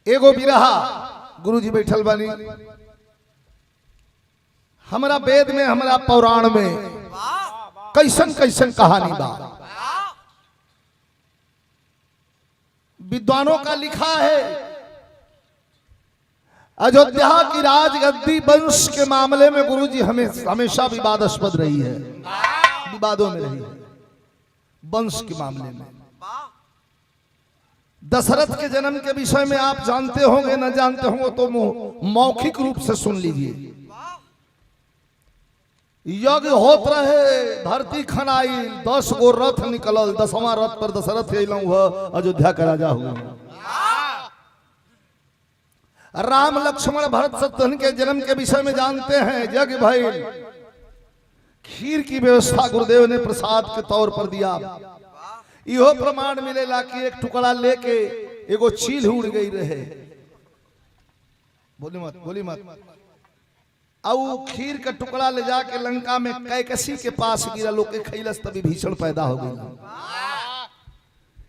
एगो बिरहा गुरुजी बैठल बानी। हमारा वेद में, हमारा पुराण में कैसन कैसन कहानी बा। विद्वानों का लिखा है अयोध्या की राजगद्दी वंश के मामले में गुरुजी हमेशा विवादास्पद रही है, विवादों में रही है। वंश के मामले में दशरथ के जन्म के विषय में आप जानते होंगे, न जानते होंगे तो मौखिक रूप से सुन लीजिए। यज्ञ होत रहे, धरती खनाई, 10 गो रथ निकलल, 10वां रथ पर दशरथ अयोध्या का राजा हुआ। राम लक्ष्मण भरत शत्रुघ्न के जन्म के विषय में जानते हैं। यज्ञ भइल, खीर की व्यवस्था गुरुदेव ने प्रसाद के तौर पर दिया। इहो प्रमाण मिलेला कि एक टुकड़ा लेके एगो चील उड़ गई रहे। बोली मत, बोली मत। और खीर का टुकड़ा ले जाके लंका में कैकसी के पास गिरा, लोग के खैलस, तभी भीषण पैदा हो गई।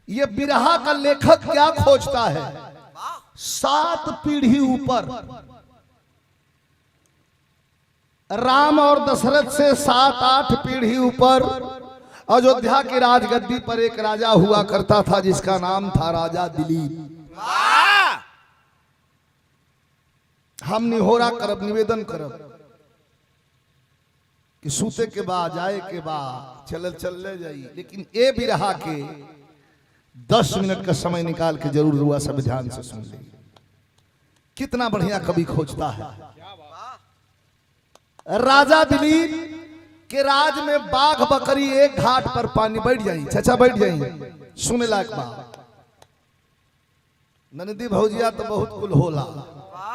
ये बिरहा का लेखक क्या खोजता है? 7 पीढ़ी ऊपर राम और दशरथ से 7-8 पीढ़ी ऊपर अयोध्या की राजगद्दी पर एक राजा हुआ करता था जिसका नाम था राजा दिलीप। हम निहोरा करब, निवेदन करब कि सूते के बाद, जाए के बाद चल ले जाई, लेकिन ए बिरहा के 10 मिनट का समय निकाल के जरूर हुआ सब ध्यान से सुन ली। कितना बढ़िया कवि खोजता है। राजा दिलीप के राज में बाघ बकरी एक घाट पर पानी बैठ जाई, चाचा बैठ जाई, सुने लायक बात। ननदी भौजिया तो बहुत कुल होला,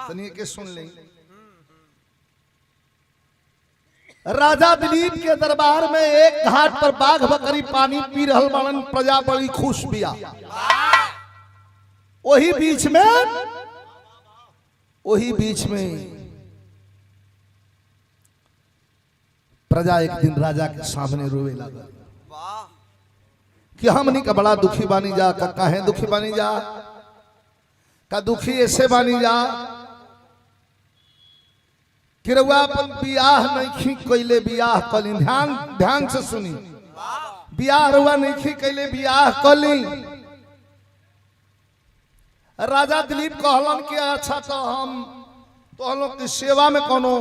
तनिए के सुन ले। राजा दिलीप के दरबार में एक घाट पर बाघ बकरी पानी पी रहल बाड़न, प्रजा बड़ी खुश बिया। वही बीच में प्रजा एक दिन राजा के सामने रोवे लगा कि हमनी का बड़ा दुखी बानी जा। काहे दुखी बानी जा? का दुखी ऐसे बानी जा कि रउआ अपन बियाह नहीं कैले, बियाह कली। ध्यान से सुनी, बियाह रउआ नहीं कैले, बियाह कली। राजा दिलीप कहलन कि अच्छा तो हम तो लोग की सेवा में कोनो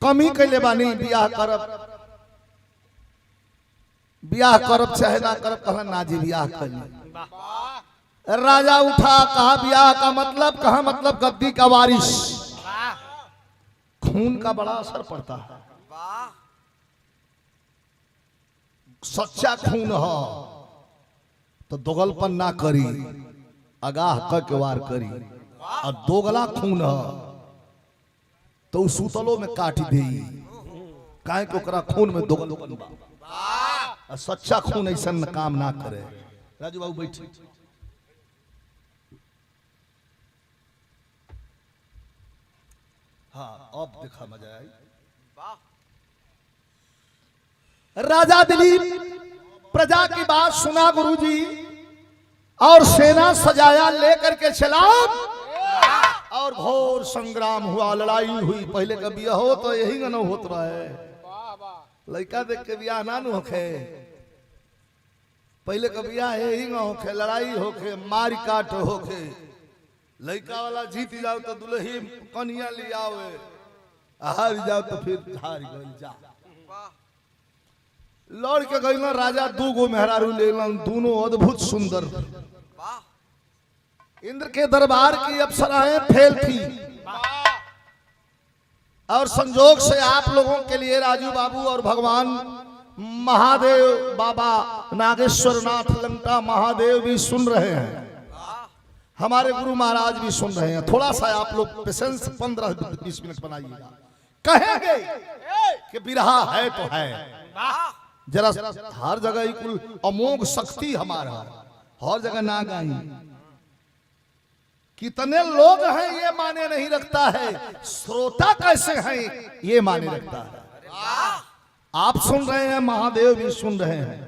कमी कैले बानी, बियाह करब चाहे ना करब। कहलन ना जी बियाह करी। राजा उठा, कहा बियाह का मतलब? कहा मतलब गद्दी का वारिस। खून का बड़ा असर पड़ता है, सच्चा खून हो तो दोगलपन ना करी, अगाह के वार करी। और दोगला खून हो तो सुतलो में काट दे, काहे कि ओकरा खून में दोगलपन बा। सच्चा खून ऐसा काम ना करे। राजू बाबू बैठे। हाँ, अब देखा मजा आई। राजा दिलीप प्रजा की बात सुना गुरुजी, और सेना सजाया, लेकर के चला, और घोर संग्राम हुआ, लड़ाई हुई। पहले का बियाह हो तो यही न होत रहे, लड़का देख के बियाह ना न होखे। पहले का बियाह यही न होखे, लड़ाई होखे, मार काट होखे। लड़का वाला जीत जाओ तो दुल्ही कन्या ले आवे, हार जाओ तो फिर हार गई जा। लड़ के गई ना राजा, 2 गो मेहरारू ले लन, दोनों अद्भुत सुंदर। इंद्र के दरबार की अप्सराएं फेल थी। और संजोग से आप लोगों के लिए राजू बाबू और भगवान महादेव बाबा नागेश्वर नाथ लंका महादेव भी सुन रहे हैं, हमारे गुरु महाराज भी सुन रहे हैं। थोड़ा सा आप लोग पेशेंस 15-20 मिनट बनाइएगा। कहेंगे कि बिरहा है तो है, जरा हर जगह कुल अमोघ शक्ति हमारा, हर जगह ना गाई। कितने लोग हैं ये माने नहीं रखता है, श्रोता कैसे हैं ये माने रखता है। आप सुन रहे हैं, महादेव भी सुन रहे हैं,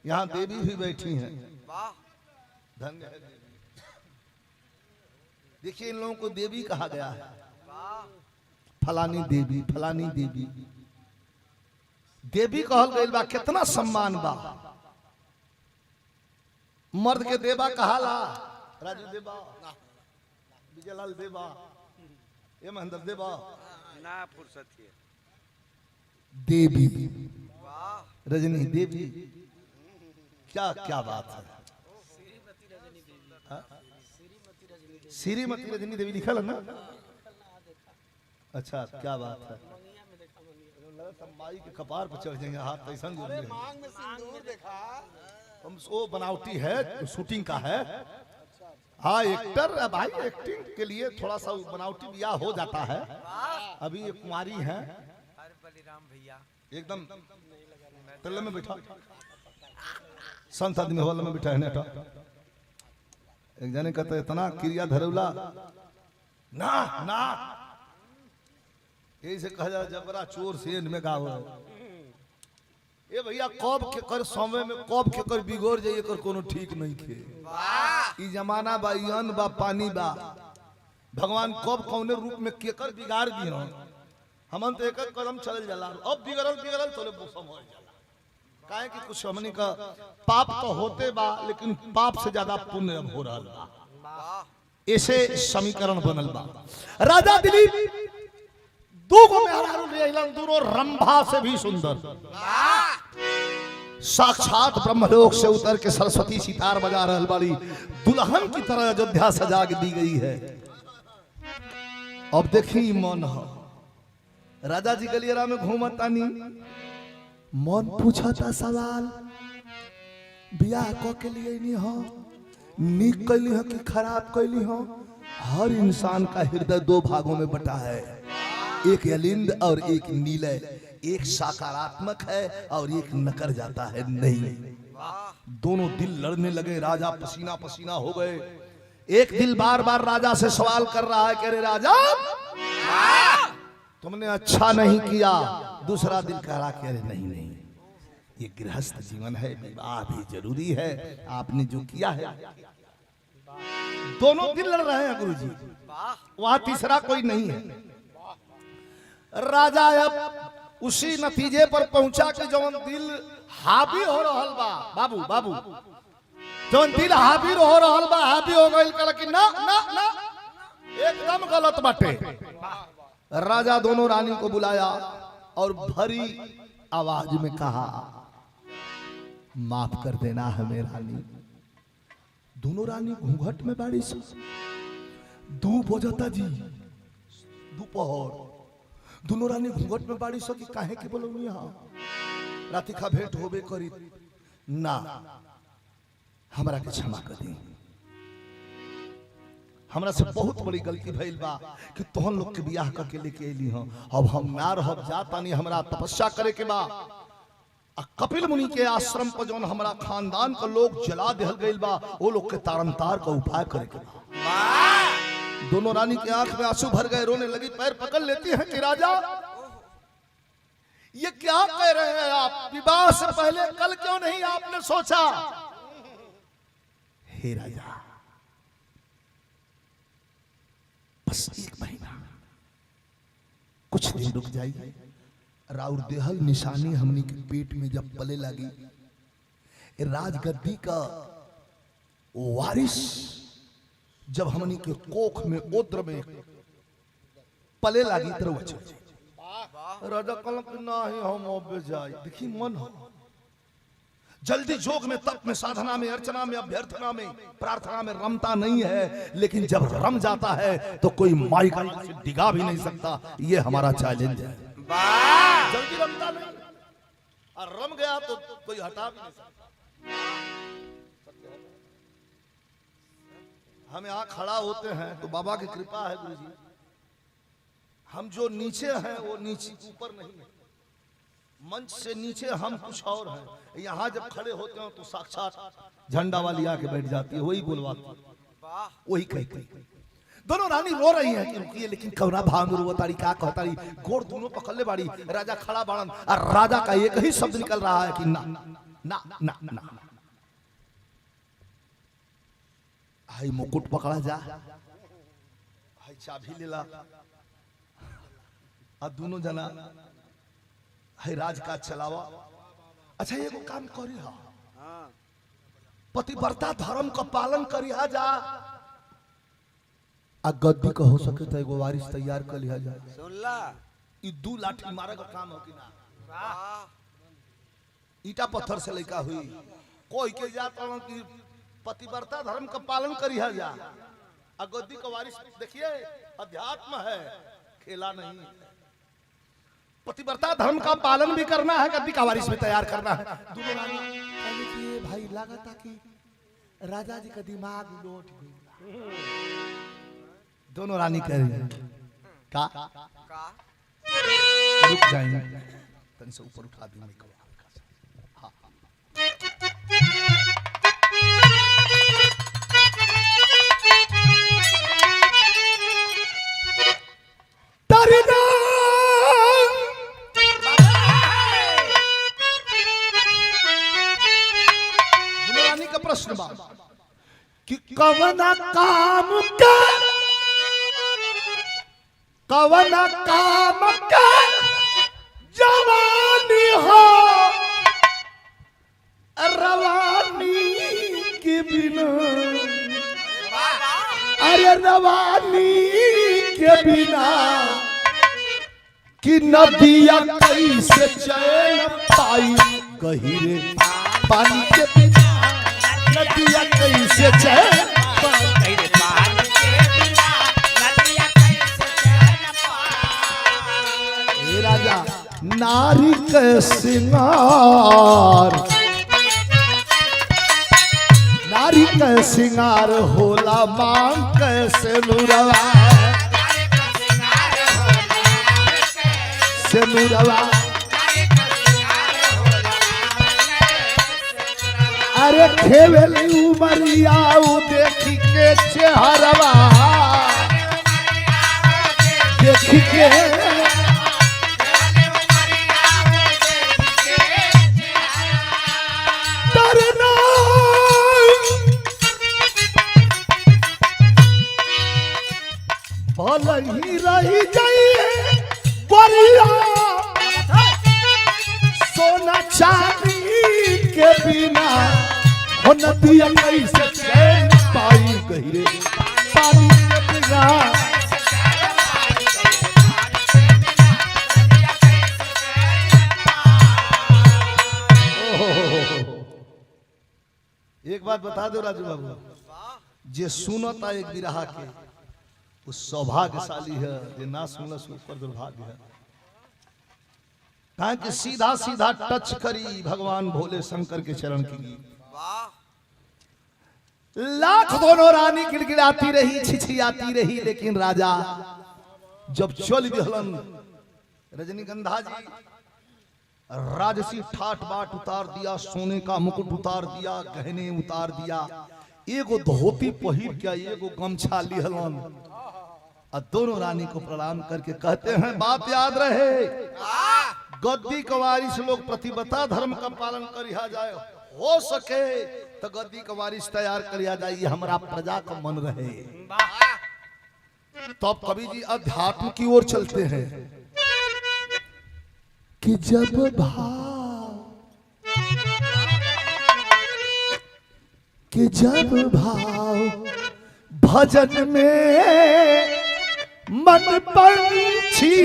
यहाँ देवी भी बैठी हैं। धन्य है। देखिए इन लोगों को देवी कहा गया है, फलानी देवी फलानी देवी, देवी कहल गई बा, कितना सम्मान बा। मर्द के देवा कहाला, राजू देवा, विजयलाल देवा, ये महेंद्र देवा ना फुर्सत है। देवी, रजनी देवी, क्या क्या बात है। श्रीमती रजनी देवी लिखल है ना। अच्छा क्या बात है। माई के कपार पर चढ़ जाएंगे हाथ, ऐसा हम वो बनावटी है, शूटिंग का है। हाँ एक्टर भाई, एक्टिंग के लिए थोड़ा सा बनावटी ब्याह हो जाता है। अभी एक कुमारी है, बलिराम भैया एकदम तल्ले में बैठा, संत आदमी हॉल में बैठा है नेटा। एक जने कहते इतना क्रिया धरौला ना ना, यही से कहा जा जबरा चोर से में गाव। ए भैया कब के कर समय में कब के कर बिगड़ जाइए कर कोनो ठीक नहीं थे। ई जमाना बा, अन्न बा, पानी बा, भगवान कब कौने रूप में केकर बिगाड़ दिए। हमन तो एक कदम चल जाला, अब बिगड़ल बिगड़ल थोड़े मौसम हो जाला। काहे कि कुछ हमनी का पाप तो होते बा, लेकिन पाप से ज्यादा पुण्य अब हो रहा बा। ऐसे समीकरण बनल बा। राजा दिलीप दूगो मेहरारू ले आइलन, दोनों रंभा से भी सुंदर। साक्षात ब्रह्मलोक से उतर के सरस्वती सितार बजा रहल बाड़ी, दुल्हन की तरह अयोध्या सजा के दी गई है। अब देखी मन हो, राजा जी गलियारा में घूमतानी, मन पूछा था सवाल, बियाह को के लिए नहीं हो, नीक कैली हो कि खराब कैली हो। हर इंसान का हृदय दो भागों में बटा है, एक अलिंद और एक नीलय, एक सकारात्मक है और एक नकर जाता है नहीं। दोनों दिल लड़ने लगे, राजा पसीना पसीना हो गए। एक दिल बार बार राजा से सवाल कर रहा है, कह रहे राजा तुमने अच्छा नहीं किया। दूसरा दिल कह रहा, कह रहे नहीं नहीं, ये गृहस्थ जीवन है, विवाह भी जरूरी है, आपने जो किया है। दोनों दिल लड़ रहे हैं गुरुजी, वहां तीसरा कोई नहीं है। राजा अब उसी नतीजे पर पहुंचा कि जवन दिल हावी हो रहल बा, बाबू बाबू, जवन दिल हावी हो रहल बा, हावी हो गइल कल कि ना ना ना, एकदम गलत बाटे। राजा दोनों रानी को बुलाया और भरी आवाज में कहा, माफ कर देना हमें रानी। दोनों रानी घूंघट में बाड़ी से, दू बजता जी दोपहर, दोनों रानी घूंघट में बाड़ी सो कि काहे के बोलो यहाँ राति का भेंट होबे करी ना, हमरा के क्षमा कर दी। हमरा से बहुत बड़ी गलती भइल बा कि तोहन लोग के बियाह करके लेके अइली हो। अब हम ना रहब, जाता नहीं, हमरा तपस्या करे के बा। कपिल मुनि के आश्रम पर जौन हमरा खानदान का लोग जला देहल गइल बा, वो लोग के तारन तार का उपाय करे के बा। दोनों रानी के आंख में आंसू भर गए, रोने लगी, पैर पकड़ लेती है कि राजा ये क्या कह रहे हैं आप, विवाह से पहले कल क्यों नहीं आपने सोचा। हे राजा बस एक महीना, कुछ दिन रुक जाइए। राउर देहल निशानी हमनी के पेट में जब पले लगी, राजगद्दी का वारिस जब हमनी के कोख में ओद्र में पले लगी तो राजा कलम नहीं हम अब जाए। देखी मन हो जल्दी जोग में, तप में, साधना में, अर्चना में, अभ्यर्थना में, प्रार्थना में रमता नहीं है, लेकिन जब रम जाता है तो कोई माई का से डिगा भी नहीं सकता। ये हमारा चैलेंज है। जल्दी रमता नहीं, और रम गया तो कोई हटा भी नहीं सकता। हम यहाँ खड़ा होते हैं तो बाबा की कृपा है गुरुजी, हम जो नीचे हैं वो नीचे ऊपर नहीं है, मंच से नीचे हम कुछ और हैं। यहाँ जब खड़े होते हैं तो साक्षात झंडा वाली आके बैठ जाती है, वही बोलवाती, वही कहती। दोनों रानी रो रही हैं कि रुकिए, लेकिन कौना भांग रोतारी क्या कहतारी, गोड़ दोनों पकड़ले बाड़ी, राजा खड़ा बाड़न, और राजा का एक ही शब्द निकल रहा है कि ना ना ना ना। हाई मुकुट पकड़ा जा, भाई चाबी लेला आ दोनों जना है राज काज चलावा। अच्छा एगो काम करी हा, पतिव्रता धर्म का पालन करी हा जा, आ गद्दी का हो सके तो एगो वारिस तैयार कर लिया जा। सुन ला ई 2 लाठी मारे का काम हो कि ना? ईटा पत्थर से लेका हुई कोई के जाता हूं कि पतिव्रता धर्म का पालन करिया जा, आ गद्दी का वारिस देखिए अध्यात्म है, खेला नहीं। पतिव्रता धर्म का पालन भी करना है, गद्दी का वारिस भी तैयार करना है। दोनों रानी कहले भाई लागता कि राजा जी का दिमाग लौट गया। दोनों रानी कह रही का रुक जाएंगे, तन से ऊपर उठा दी मैं। हाँ रानी का प्रश्न बा कि कवना काम का जवानी हो रवानी के बिना, अरे रवानी के बिना कि नदिया कैसे चैन पाई, गहिरे पानी के बिना नदिया कैसे चैन पाई। राजा नारी के सिंगार, नारी के सिंगार होला मांग कैसे नुरवा, से नुरवा अरे खेवेली उमरिया देखी के चेहरवा, देखी के तरना भल ही रही जाइए बरिया, सोना चांदी के बिना हो नदिया कैसे चैन पाई, गहिरे पानी के बिना। एक बात बता दो राजू बाबू, जे सुनता एक बिरहा के वो सौभाग्यशाली है, जे ना सुनस ऊपर दुर्भाग्य है। कहा कि सीधा सीधा टच करी भगवान भोले शंकर के चरण की। लाख दोनों रानी गिड़गिड़ाती रही, छिछियाती रही, लेकिन राजा जब चल गहलन, रजनीगंधा जी राजसी ठाट बाट उतार दिया, सोने का मुकुट उतार दिया, गहने उतार दिया, एगो धोती पहिर के एगो गमछा लिहलन, और दोनों रानी को प्रणाम करके कहते हैं बात याद रहे, गद्दी कवारिस लोग प्रतिबद्धता धर्म का पालन करिया जाए, हो सके तो गद्दी कवारिस तैयार करिया जाए, ये हमारा प्रजा का मन रहे। तो अब कवि जी अध्यात्म की ओर चलते हैं कि जब भाव भजन में मन पंछी,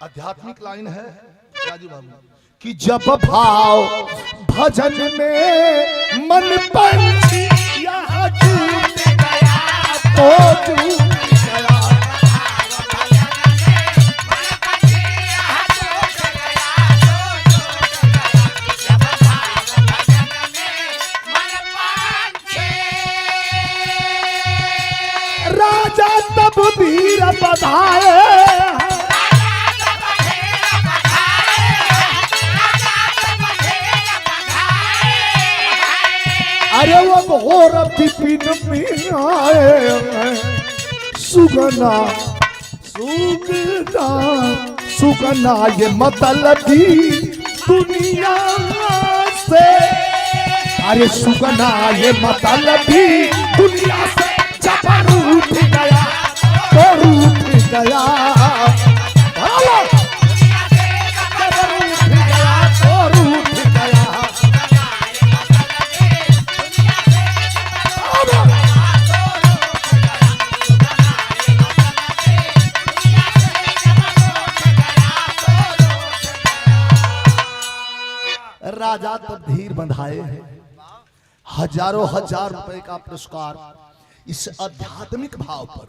आध्यात्मिक लाइन है राजू बाबू कि जब भाव भजन में मन पंछी यहाँ टूट गया तो टूट गया, राजा तब वीर बधाए, अरे वो घोर विपिन में आए, सुगना सुगना सुगना ये मतलबी दुनिया से अरे सुगना ये मतलबी दुनिया से जब रूठ गया तो रूठ गया, जब रूठ गया तो रूठ गया। राजा तो धीर बंधाए हैं, हजारों हजार रुपए का पुरस्कार इस आध्यात्मिक भाव पर।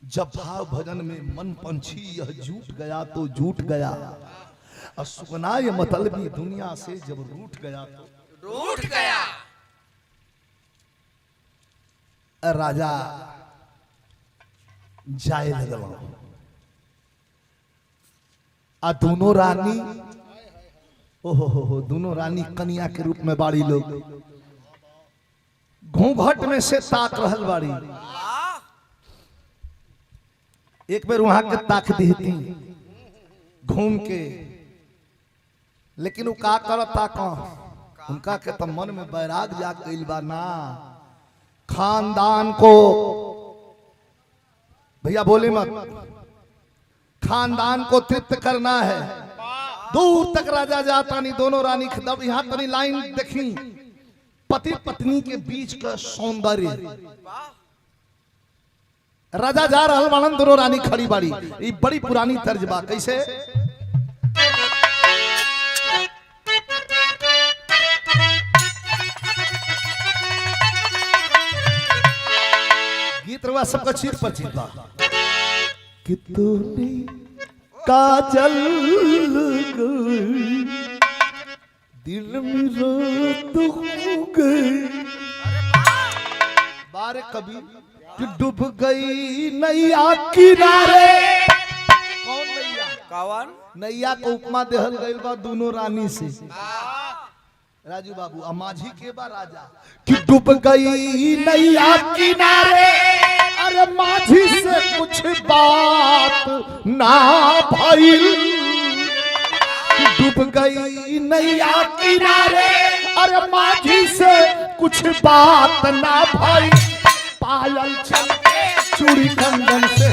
जब भाव भजन में मन पंछी यह जूट गया तो जूट गया, और सुगना ये मतलबी दुनिया से जब रूठ गया तो रूठ गया। राजा जाए लगल, आ दोनों रानी ओहो दोनों रानी कन्या के रूप में बाड़ी लोग घूंघट में से ताक रहल बाड़ी। एक बार वहां के ताक दीती घूम के, लेकिन वो का करता कौन उनका के तो मन में बैराग जाग गइल बा ना। खानदान को भैया बोले मत, खानदान को तृप्त करना है। दूर तक राजा जाता नहीं, दोनों रानी खदब। यहां तनी लाइन देखी, पति पत्नी के बीच का सौंदर्य। राजा जा रहल बाड़न, दोनों रानी खड़ी बाड़ी। ये बड़ी पुरानी तर्ज बा। कैसे? गीत रवा सबका चीर पर चीर बा। कि तूने काजल गई दिल में रात हो गई, बारे कभी कि डूब गई नैया किनारे। कौन नैया? कौन नैया को उपमा देहल गइल बा दोनों रानी से। राजू बाबू अमाझी के बा राजा कि डूब गई नैया किनारे, अरे माझी से कुछ बात ना भइल। डूब गई नैया किनारे, अरे माझी से कुछ बात ना भइल। पायल छमके चूड़ी कंगन से,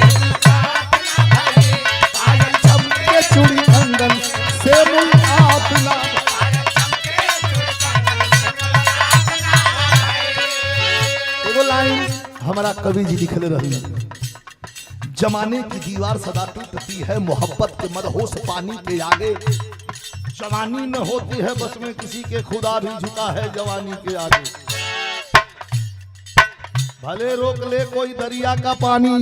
पायल छमके चूड़ी कंगन से मुलाकात ना। एगो लाइन हमारा कवि जी लिखले रही, जमाने की दीवार सदा टूटती है मोहब्बत के मदहोश पानी के आगे। जवानी न होती है बस में किसी के, खुदा भी झुका है जवानी के आगे। भले रोक ले कोई दरिया का पानी,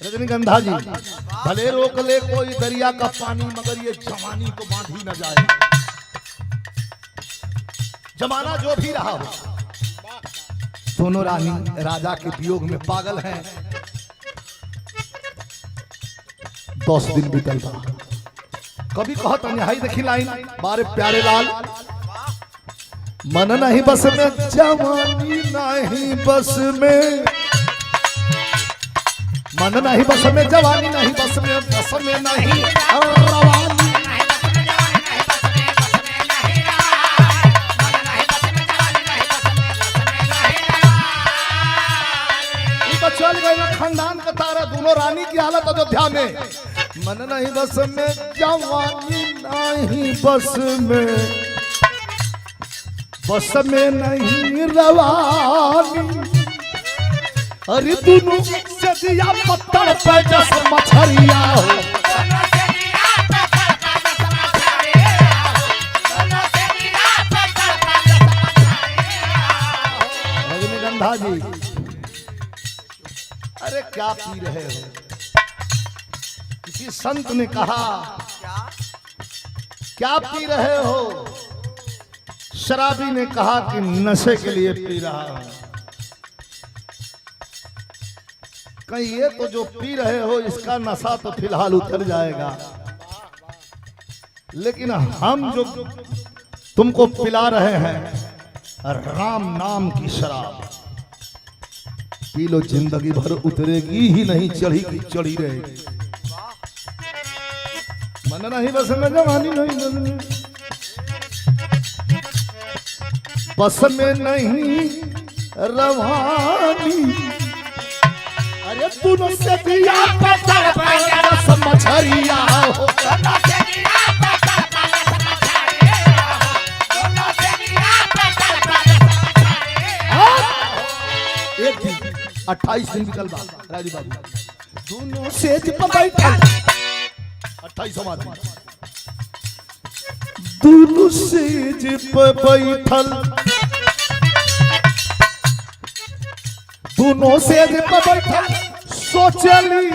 रजनीगंधा जी, भले रोक ले कोई दरिया का पानी, मगर ये जवानी को बांध ही न जाए। जमाना जो भी रहा हो, दोनों रानी राजा के वियोग में पागल हैं। 10 दिन बीतल बा। कभी कहत अन्यायी देखी लाइन, बारे प्यारे लाल, मन नहीं बस में जवानी नहीं बस में, मन नहीं बस में जवानी नहीं बस में नहीं रवानी। चल गए खानदान का तारा, दोनों रानी की हालत अयोध्या में। मन नहीं बस में जवानी नहीं बस में नहीं रवानी। अरे दोनों सदिया पत्थर पे जस मछरिया हो, रजनीगंधा जी अरे क्या पी रहे हो? किसी संत ने कहा क्या पी रहे हो? शराबी ने कहा कि नशे के लिए पी रहा हूं। कहीं ये तो जो पी रहे हो इसका नशा तो फिलहाल उतर जाएगा, लेकिन हम जो तुमको पिला रहे हैं राम नाम की शराब, पी लो, जिंदगी भर उतरेगी ही नहीं, चढ़ी की चढ़ी रहेगी। मन नहीं बस में जवानी नहीं बस में नहीं रवानी। अरे दोनों से दिया पत्थर बरस मछरिया हो। एक दिन 28 दिन निकल बा राजू बाबू दोनों सेज पर बैठल 28 आदमी दोनों सेज पर बैठल दोनों सेज पर बैठल सोचली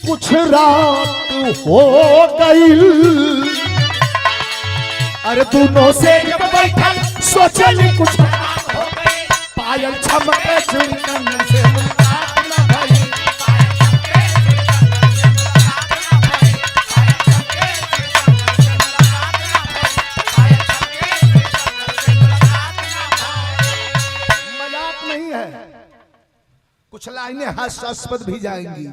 कुछ रात हो गई। अरे दोनों सेज पर बैठल सोचली कुछ रात हो गई। पायल छमके चुनन से मुलाकात न भई। कुछ लाइनें हास्यास्पद भी जाएंगी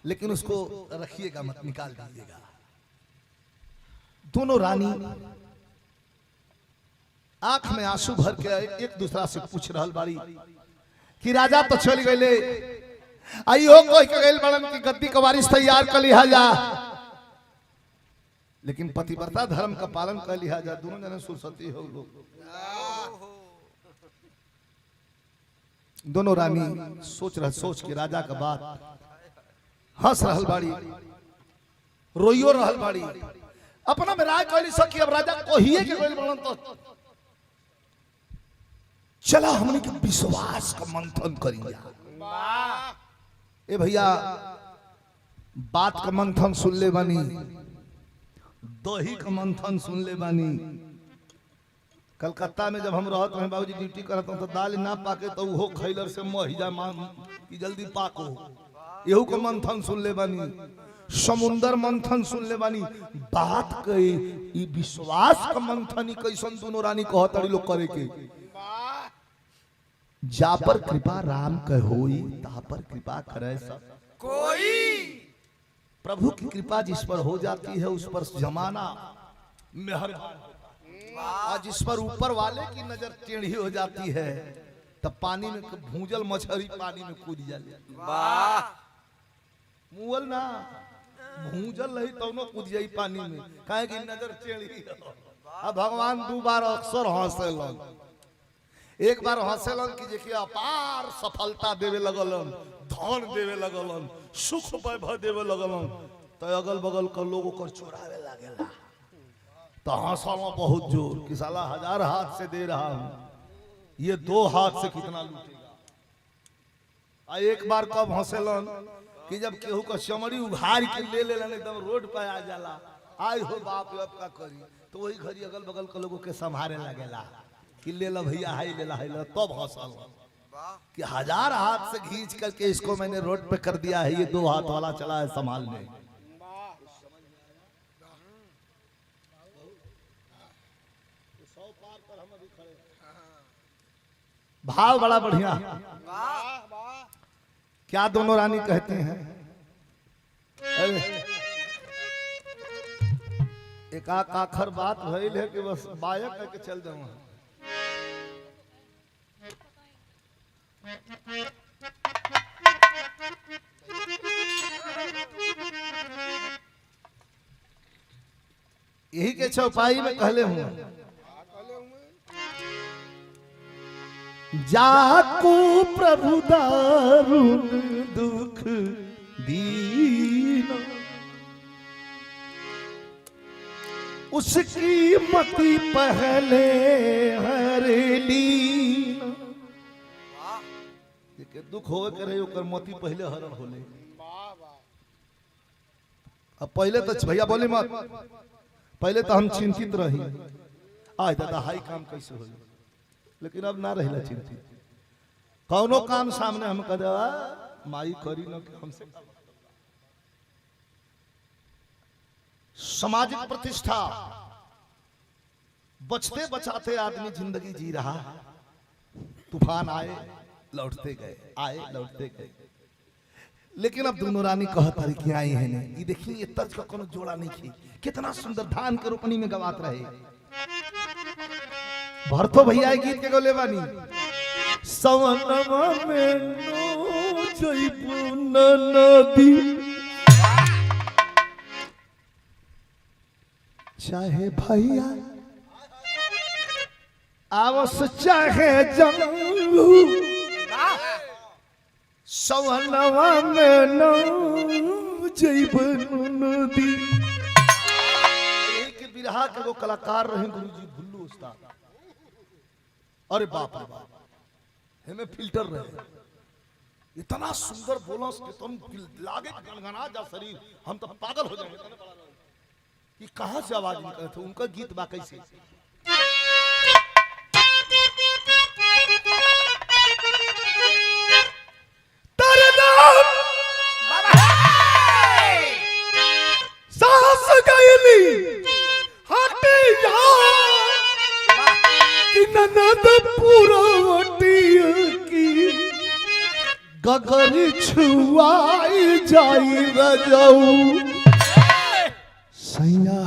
लेकिन उसको रखिएगा मत, निकाल दीजिएगा। दोनों रानी आंख में आंसू भर के एक दूसरा से पूछ रहल बाड़ी कि राजा तो चल गए आइयो कोई के गइल बड़न की गद्दी का वारिस तैयार कर लिया जा, लेकिन पतिव्रता धर्म का पालन कर लिया जा। दोनों जने सुरसती हो लोग। दोनों रानी सोच के राजा का बात हंस रहल बाड़ी, रोइयो रहल बाड़ी। अपना में राय कहली सकी अब राजा कोहिए के गइल बड़न तो चला हमने के विश्वास का मंथन करिया। ए भैया बात का मंथन सुन ले बानी, दही का मंथन सुन ले बानी। कलकत्ता में जब हम रहत रहे बाबूजी ड्यूटी करत तो दाल ना पाके तो वो खैलर से महिजा मां की जल्दी पाको एहू का मंथन सुन ले बानी, समुंदर मंथन सुन ले बानी। बात कई ई विश्वास का मंथन कैसन दोनों रानी कहतड़ी लोग करे के। जा पर कृपा राम कह होई ता पर कृपा करे सब कोई। प्रभु की कृपा जिस पर हो जाती है उस पर जमाना मेहरबान, और जिस पर ऊपर वाले की नजर टेढ़ी हो जाती है तब पानी में भूजल मछली पानी में कूद जाती। वाह मुअल ना भूजल नहीं तो कूद जाई पानी में, काहे की नजर टेढ़ी। अब भगवान दो बार अक्सर हंसेलन, एक बार हंसेलन कि देखिए अपार सफलता देवे लगलन, धन देवे लगलन, सुख वैभव देवे लगलन, तो अगल बगल के लोगों को चोरावे लागेला तो हंसला बहुत जोर कि साला 1000 हाथ से दे रहा हूं, ये 2 हाथ से कितना लूटेगा। एक बार कब हंसेलन कि जब केहू का चमड़ी उघाड़ के ले लेलन एकदम रोड पर आ जाला, आई हो बाप रे अब का करी, तो वही घड़ी अगल बगल के लोगों के संभारे लगेला कि ले ला भैया हाई ले ला तब हंसल कि 1000 हाथ से खींच करके इसको मैंने रोड पे कर दिया है, ये 2 हाथ वाला चला है संभालने। भाव बड़ा बढ़िया। क्या दोनों रानी कहते हैं, एक आखर बात भइल है कि बस बायक करके चल जाऊं। यही के चौपाई में कहले हूं, जाको प्रभु दारुण दुख दीना, उसकी मति पहले हरेली। दुख हो करे ओकर मति पहले हरण होले। अब पहले तो भैया बोले मत, पहले तो हम चिंतित रही आज दादा हाई काम कैसे हो, लेकिन अब ना रहिला चिंतित। कौनो काम सामने हम कह दे माई करी न हमसे। सामाजिक प्रतिष्ठा बचते बचाते आदमी जिंदगी जी रहा, तूफान आए लौटते गए, आए लौटते गए। लेकिन अब दोनों रानी कह तारीख आई है ने, ये देखिए ये तर्ज का कोनो जोड़ा नहीं की, कितना सुंदर धान के रोपनी में गवात रहे। भरतो भैया गीत के गोले बानी सवनवा में नो जइबू नदी चाहे भैया आवस चाहे जंगलू सवनवा में नो जइबू नदी। एक बिरहा के वो कलाकार रहे गुरुजी भुल्लू उस्ताद। अरे बाप रे बाप हमें फिल्टर रहे इतना सुंदर बोला कि तुम लागे गनगना जा शरीर हम तो पागल हो जाएंगे कि कहां से आवाज निकले थे उनका गीत बा कैसे साहस गईली हटे जा कि ननद पुरवटिया की गगर छुआई जाई रजऊ सैया